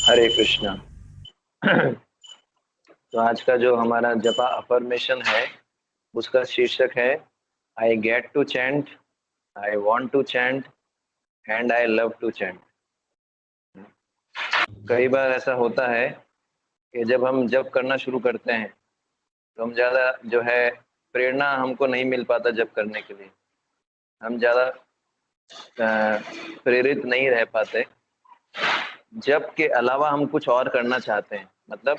हरे कृष्णा। तो आज का जो हमारा जपा अफर्मेशन है उसका शीर्षक है I get to chant, I want to chant and I love to chant. कई बार ऐसा होता है कि जब हम जप करना शुरू करते हैं तो हम ज़्यादा जो है प्रेरणा हमको नहीं मिल पाता जप करने के लिए। हम ज़्यादा प्रेरित नहीं रह पाते। जप के अलावा हम कुछ और करना चाहते हैं, मतलब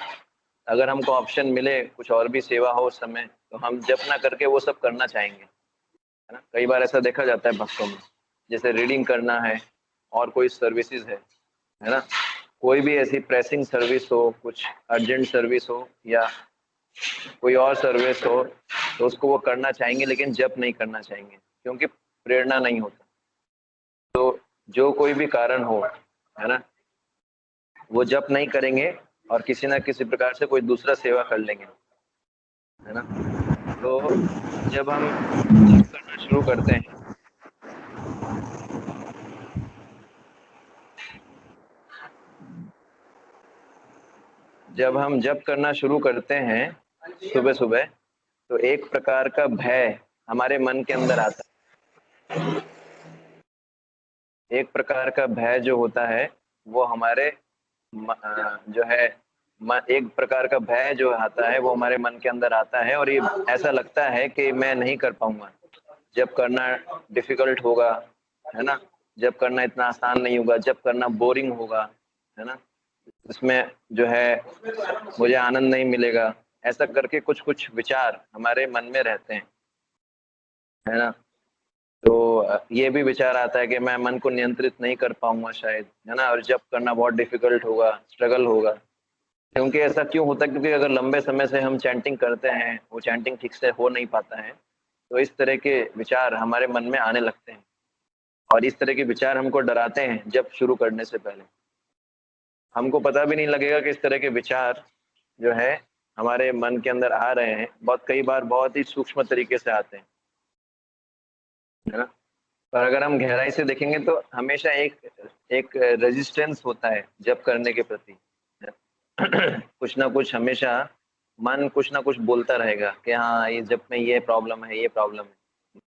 अगर हमको ऑप्शन मिले कुछ और भी सेवा हो उस समय तो हम जप ना करके वो सब करना चाहेंगे, है ना। कई बार ऐसा देखा जाता है भक्तों में, जैसे रीडिंग करना है और कोई सर्विसेज है ना, कोई भी ऐसी प्रेसिंग सर्विस हो, कुछ अर्जेंट सर्विस हो या कोई और सर्विस हो तो उसको वो करना चाहेंगे लेकिन जप नहीं करना चाहेंगे क्योंकि प्रेरणा नहीं होता। तो जो कोई भी कारण हो, है ना, वो जप नहीं करेंगे और किसी ना किसी प्रकार से कोई दूसरा सेवा कर लेंगे, है ना। तो जब हम जप करना शुरू करते हैं जब हम जप करना शुरू करते हैं सुबह सुबह तो एक प्रकार का भय हमारे मन के अंदर आता है। एक प्रकार का भय जो होता है वो हमारे जो है एक प्रकार का भय जो आता है वो हमारे मन के अंदर आता है और ये ऐसा लगता है कि मैं नहीं कर पाऊंगा, जब करना डिफिकल्ट होगा, है ना, जब करना इतना आसान नहीं होगा, जब करना बोरिंग होगा, है ना, इसमें जो है मुझे आनंद नहीं मिलेगा। ऐसा करके कुछ कुछ विचार हमारे मन में रहते हैं, है ना। तो ये भी विचार आता है कि मैं मन को नियंत्रित नहीं कर पाऊंगा शायद, है ना, और जब करना बहुत डिफिकल्ट होगा, स्ट्रगल होगा। क्योंकि ऐसा क्यों होता है, क्योंकि अगर लंबे समय से हम चैंटिंग करते हैं वो चैंटिंग ठीक से हो नहीं पाता है तो इस तरह के विचार हमारे मन में आने लगते हैं और इस तरह के विचार हमको डराते हैं। जब शुरू करने से पहले हमको पता भी नहीं लगेगा कि इस तरह के विचार जो है हमारे मन के अंदर आ रहे हैं। बहुत कई बार बहुत ही सूक्ष्म तरीके से आते हैं, है ना। पर अगर हम गहराई से देखेंगे तो हमेशा एक एक रेजिस्टेंस होता है जब करने के प्रति। कुछ ना कुछ हमेशा मन कुछ ना कुछ बोलता रहेगा कि हाँ ये जब में ये प्रॉब्लम है, ये प्रॉब्लम है।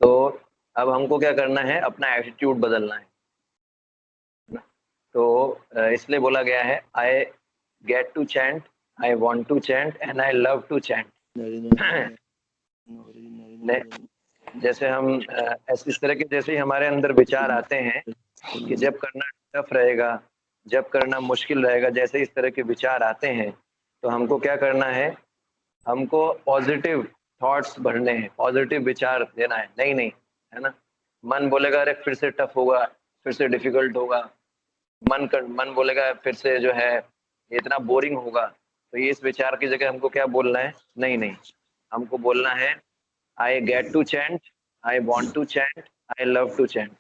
तो अब हमको क्या करना है, अपना एटीट्यूड बदलना है। तो इसलिए बोला गया है I get to chant, I want to chant and I love to chant. जैसे हम इस तरह के जैसे ही हमारे अंदर विचार आते हैं कि जब करना टफ रहेगा, जब करना मुश्किल रहेगा, जैसे इस तरह के विचार आते हैं तो हमको क्या करना है, हमको पॉजिटिव थॉट्स भरने हैं, पॉजिटिव विचार देना है। नहीं नहीं, है ना। मन बोलेगा अरे फिर से टफ होगा, फिर से डिफिकल्ट होगा, मन बोलेगा फिर से जो है ये इतना बोरिंग होगा। तो ये इस विचार की जगह हमको क्या बोलना है, नहीं नहीं, हमको बोलना है I get to chant, I want to chant, I love to chant.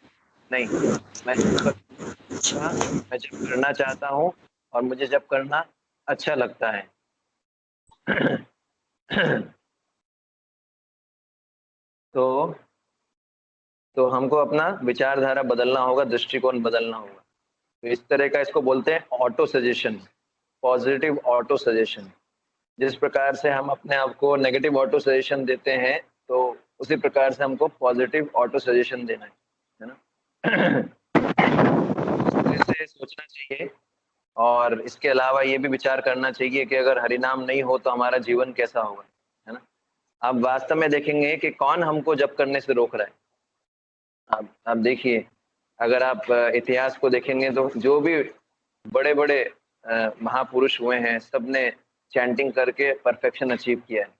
नहीं, मैं जब करूँगा, मैं जब करना चाहता हूँ और मुझे जब करना अच्छा लगता है। तो तो हमको अपना विचारधारा बदलना होगा, दृष्टिकोण बदलना होगा। तो इस तरह का इसको बोलते हैं auto suggestion, positive auto suggestion. जिस प्रकार से हम अपने आप को नेगेटिव ऑटो सजेशन देते हैं तो उसी प्रकार से हमको पॉजिटिव ऑटो सजेशन देना है ना। इस तरह से सोचना चाहिए। और इसके अलावा ये भी विचार करना चाहिए कि अगर हरिनाम नहीं हो तो हमारा जीवन कैसा होगा, है ना। आप वास्तव में देखेंगे कि कौन हमको जप करने से रोक रहा है। आप देखिए, अगर आप इतिहास को देखेंगे तो जो भी बड़े बड़े महापुरुष हुए हैं सबने चैंटिंग करके परफेक्शन अचीव किया है।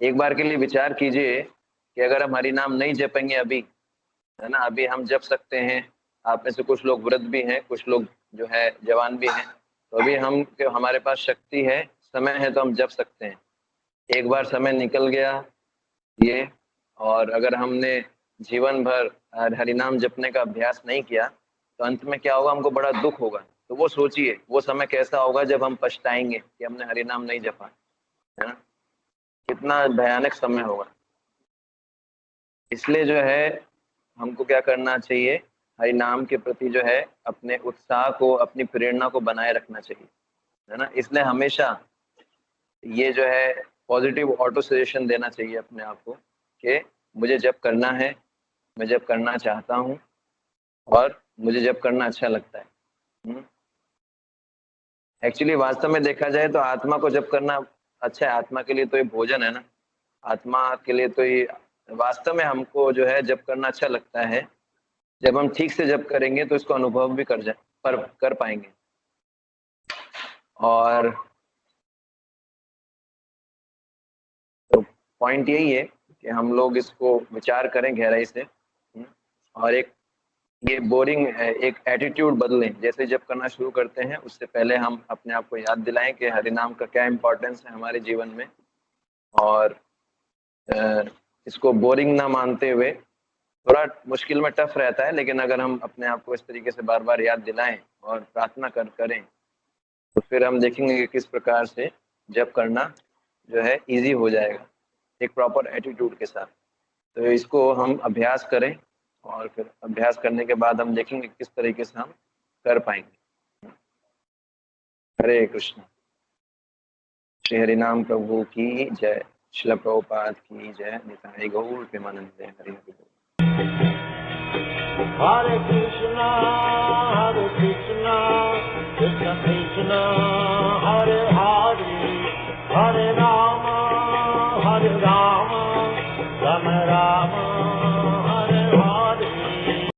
एक बार के लिए विचार कीजिए कि अगर हम हरि नाम नहीं जपेंगे अभी, है ना, अभी हम जप सकते हैं। आप में से कुछ लोग वृद्ध भी हैं, कुछ लोग जो है जवान भी हैं, तो अभी हमारे पास शक्ति है, समय है, तो हम जप सकते हैं। एक बार समय निकल गया ये, और अगर हमने जीवन भर हरिनाम जपने का अभ्यास नहीं किया तो अंत में क्या होगा, हमको बड़ा दुख होगा। तो वो सोचिए वो समय कैसा होगा जब हम पछताएंगे कि हमने हरिनाम नहीं जपा, है ना, कितना भयानक समय होगा। इसलिए जो है हमको क्या करना चाहिए, हरि नाम के प्रति जो है अपने उत्साह को, अपनी प्रेरणा को बनाए रखना चाहिए, है ना। इसलिए हमेशा ये जो है पॉजिटिव ऑटो सजेशन देना चाहिए अपने आप को कि मुझे जब करना है, मैं जब करना चाहता हूँ और मुझे जब करना अच्छा लगता है। एक्चुअली वास्तव में देखा जाए तो आत्मा को जब करना अच्छा है, आत्मा के लिए तो ये भोजन है ना, आत्मा के लिए तो ये वास्तव में हमको जो है जब करना अच्छा लगता है, जब हम ठीक से जब करेंगे तो इसको अनुभव भी कर पाएंगे। और तो पॉइंट यही है कि हम लोग इसको विचार करें गहराई से, और एक ये बोरिंग एक एटीट्यूड बदलें। जैसे जब करना शुरू करते हैं उससे पहले हम अपने आप को याद दिलाएं कि हरिनाम का क्या इम्पोर्टेंस है हमारे जीवन में, और इसको बोरिंग ना मानते हुए, थोड़ा मुश्किल में टफ रहता है, लेकिन अगर हम अपने आप को इस तरीके से बार बार याद दिलाएं और प्रार्थना करें तो फिर हम देखेंगे कि किस प्रकार से जब करना जो है इजी हो जाएगा एक प्रॉपर एटीट्यूड के साथ। तो इसको हम अभ्यास करें, और फिर अभ्यास करने के बाद हम देखेंगे किस तरीके से हम कर पाएंगे। हरे कृष्ण। श्री हरिनाम प्रभु की जय। श्रील प्रभुपाद की जय। निताई गौर Premanand. Hari Hari. Hare Krishna, Krishna Krishna